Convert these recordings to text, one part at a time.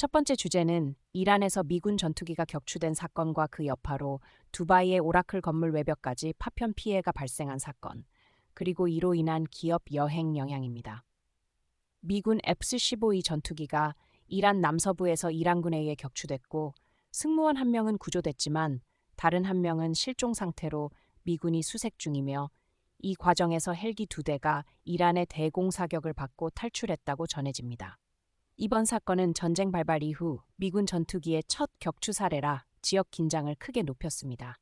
첫 번째 주제는 이란에서 미군 전투기가 격추된 사건과 그 여파로 두바이의 오라클 건물 외벽까지 파편 피해가 발생한 사건, 그리고 이로 인한 기업 여행 영향입니다. 미군 F-15E 전투기가 이란 남서부에서 이란군에 의해 격추됐고 승무원 한 명은 구조됐지만 다른 한 명은 실종 상태로 미군이 수색 중이며 이 과정에서 헬기 2대가 이란의 대공사격을 받고 탈출했다고 전해집니다. 이번 사건은 전쟁 발발 이후 미군 전투기의 첫 격추 사례라 지역 긴장을 크게 높였습니다.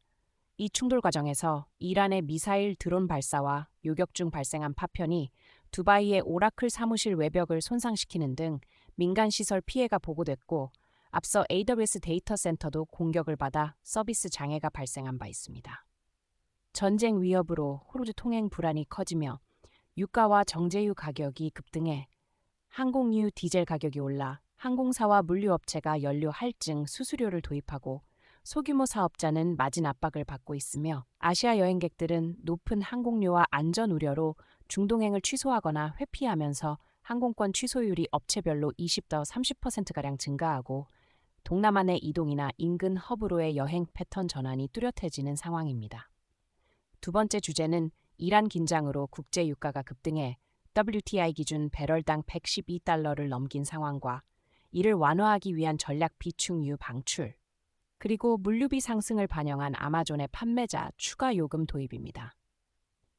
이 충돌 과정에서 이란의 미사일 드론 발사와 요격 중 발생한 파편이 두바이의 오라클 사무실 외벽을 손상시키는 등 민간 시설 피해가 보고됐고 앞서 AWS 데이터 센터도 공격을 받아 서비스 장애가 발생한 바 있습니다. 전쟁 위협으로 호르무즈 통행 불안이 커지며 유가와 정제유 가격이 급등해 항공유 디젤 가격이 올라 항공사와 물류업체가 연료 할증 수수료를 도입하고 소규모 사업자는 마진 압박을 받고 있으며 아시아 여행객들은 높은 항공료와 안전 우려로 중동행을 취소하거나 회피하면서 항공권 취소율이 업체별로 20더 30%가량 증가하고 동남아 내 이동이나 인근 허브로의 여행 패턴 전환이 뚜렷해지는 상황입니다. 두 번째 주제는 이란 긴장으로 국제 유가가 급등해 WTI 기준 배럴당 112달러를 넘긴 상황과 이를 완화하기 위한 전략 비축유 방출, 그리고 물류비 상승을 반영한 아마존의 판매자 추가 요금 도입입니다.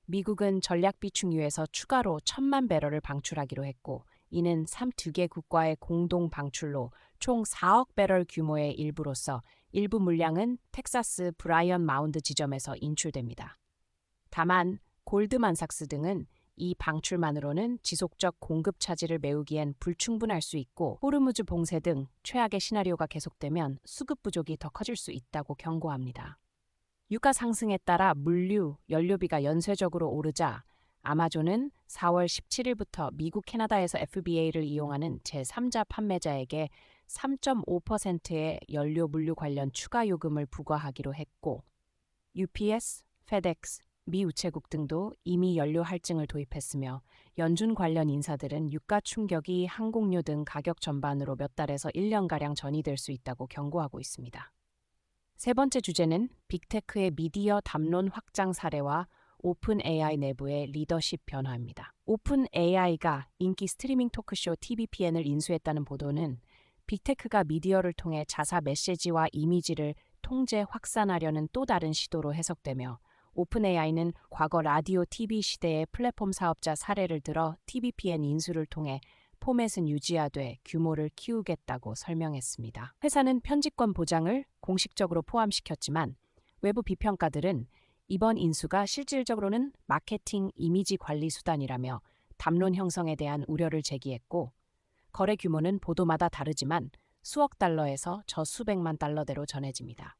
미국은 전략 비축유에서 추가로 1,000만 배럴을 방출하기로 했고 이는 32개 국가의 공동 방출로 총 4억 배럴 규모의 일부로서 일부 물량은 텍사스 브라이언 마운드 지점에서 인출됩니다. 다만 골드만삭스 등은 이 방출만으로는 지속적 공급 차질을 메우기엔 불충분할 수 있고 호르무즈 봉쇄 등 최악의 시나리오가 계속되면 수급 부족이 더 커질 수 있다고 경고합니다. 유가 상승에 따라 물류, 연료비가 연쇄적으로 오르자 아마존은 4월 17일부터 미국, 캐나다에서 FBA를 이용하는 제3자 판매자에게 3.5%의 연료 물류 관련 추가 요금을 부과하기로 했고 UPS, FedEx, 미 우체국 등도 이미 연료 할증을 도입했으며 연준 관련 인사들은 유가 충격이 항공료 등 가격 전반으로 몇 달에서 1년가량 전이될 수 있다고 경고하고 있습니다. 세 번째 주제는 빅테크의 미디어 담론 확장 사례와 오픈 AI 내부의 리더십 변화입니다. 오픈 AI가 인기 스트리밍 토크쇼 TVPN을 인수했다는 보도는 빅테크가 미디어를 통해 자사 메시지와 이미지를 통제 확산하려는 또 다른 시도로 해석되며 오픈AI는 과거 라디오 TV 시대의 플랫폼 사업자 사례를 들어 TVPN 인수를 통해 포맷은 유지하되 규모를 키우겠다고 설명했습니다. 회사는 편집권 보장을 공식적으로 포함시켰지만 외부 비평가들은 이번 인수가 실질적으로는 마케팅 이미지 관리 수단이라며 담론 형성에 대한 우려를 제기했고 거래 규모는 보도마다 다르지만 수억 달러에서 저수백만 달러대로 전해집니다.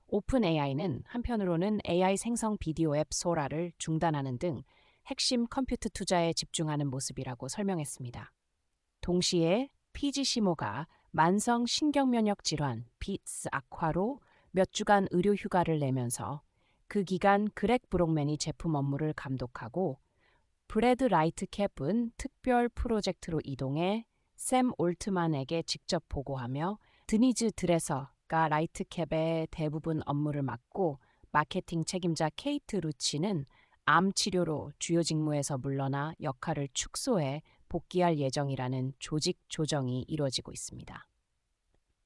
오픈 AI는 한편으로는 AI 생성 비디오 앱 소라를 중단하는 등 핵심 컴퓨트 투자에 집중하는 모습이라고 설명했습니다. 동시에 PG시모가 만성 신경면역 질환 비츠 악화로 몇 주간 의료 휴가를 내면서 그 기간 그렉 브록맨이 제품 업무를 감독하고 브래드 라이트 캡은 특별 프로젝트로 이동해 샘 올트만에게 직접 보고하며 드니즈 드레서가 라이트 캡의 대부분 업무를 맡고 마케팅 책임자 케이트 루치는 암 치료로 주요 직무에서 물러나 역할을 축소해 복귀할 예정이라는 조직 조정이 이루어지고 있습니다.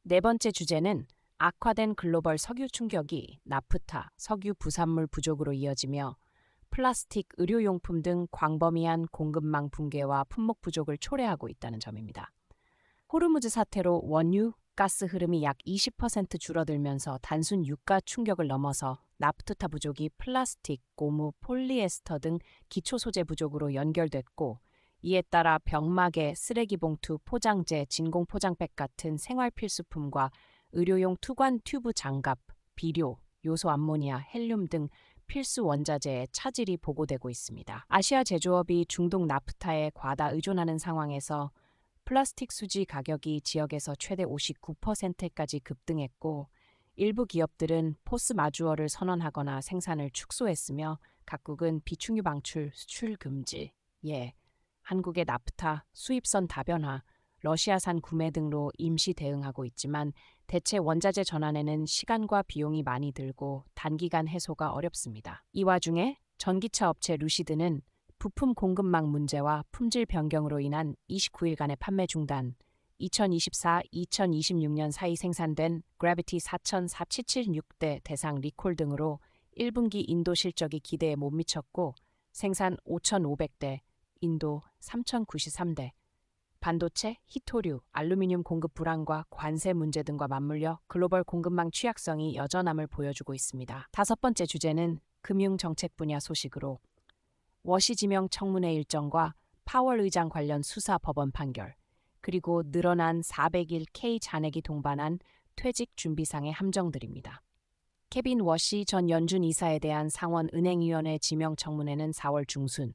네 번째 주제는 악화된 글로벌 석유 충격이 나프타, 석유 부산물 부족으로 이어지며 플라스틱, 의료용품 등 광범위한 공급망 붕괴와 품목 부족을 초래하고 있다는 점입니다. 호르무즈 사태로 원유, 가스 흐름이 약 20% 줄어들면서 단순 유가 충격을 넘어서 나프타 부족이 플라스틱, 고무, 폴리에스터 등 기초 소재 부족으로 연결됐고 이에 따라 병마개, 쓰레기 봉투, 포장재, 진공 포장백 같은 생활 필수품과 의료용 투관 튜브 장갑, 비료, 요소 암모니아, 헬륨 등 필수 원자재의 차질이 보고되고 있습니다. 아시아 제조업이 중동 나프타에 과다 의존하는 상황에서 플라스틱 수지 가격이 지역에서 최대 59%까지 급등했고 일부 기업들은 포스 마주어를 선언하거나 생산을 축소했으며 각국은 비축유 방출, 수출 금지, 한국의 나프타, 수입선 다변화, 러시아산 구매 등으로 임시 대응하고 있지만 대체 원자재 전환에는 시간과 비용이 많이 들고 단기간 해소가 어렵습니다. 이 와중에 전기차 업체 루시드는 부품 공급망 문제와 품질 변경으로 인한 29일간의 판매 중단, 2024-2026년 사이 생산된 그래비티 4476대 대상 리콜 등으로 1분기 인도 실적이 기대에 못 미쳤고 생산 5,500대, 인도 3,093대, 반도체, 히토류, 알루미늄 공급 불안과 관세 문제 등과 맞물려 글로벌 공급망 취약성이 여전함을 보여주고 있습니다. 다섯 번째 주제는 금융정책 분야 소식으로 워시 지명 청문회 일정과 파월 의장 관련 수사 법원 판결, 그리고 늘어난 400일 K 잔액이 동반한 퇴직 준비상의 함정들입니다. 케빈 워시 전 연준 이사에 대한 상원은행위원회 지명 청문회는 4월 중순,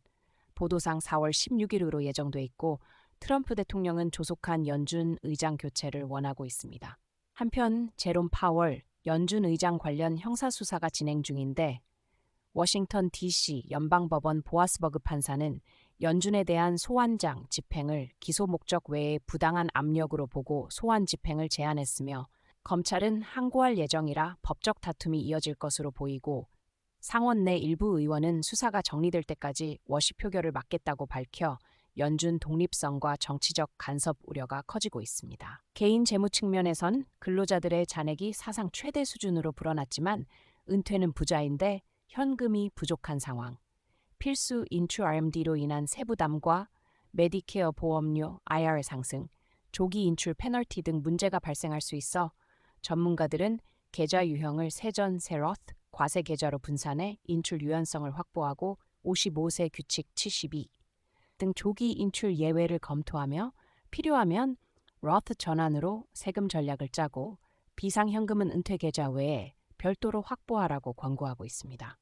보도상 4월 16일으로 예정돼 있고 트럼프 대통령은 조속한 연준 의장 교체를 원하고 있습니다. 한편 제롬 파월 연준 의장 관련 형사수사가 진행 중인데 워싱턴 DC 연방법원 보아스버그 판사는 연준에 대한 소환장 집행을 기소 목적 외에 부당한 압력으로 보고 소환 집행을 제안했으며 검찰은 항고할 예정이라 법적 다툼이 이어질 것으로 보이고 상원 내 일부 의원은 수사가 정리될 때까지 워시 표결을 막겠다고 밝혀 연준 독립성과 정치적 간섭 우려가 커지고 있습니다. 개인 재무 측면에선 근로자들의 잔액이 사상 최대 수준으로 불어났지만 은퇴는 부자인데 현금이 부족한 상황. 필수 인출 RMD로 인한 세부담과 메디케어 보험료 IR 상승, 조기 인출 페널티 등 문제가 발생할 수 있어 전문가들은 계좌 유형을 세전세 로스, 과세 계좌로 분산해 인출 유연성을 확보하고 55세 규칙 72 등 조기 인출 예외를 검토하며 필요하면 로스 전환으로 세금 전략을 짜고 비상현금은 은퇴 계좌 외에 별도로 확보하라고 권고하고 있습니다.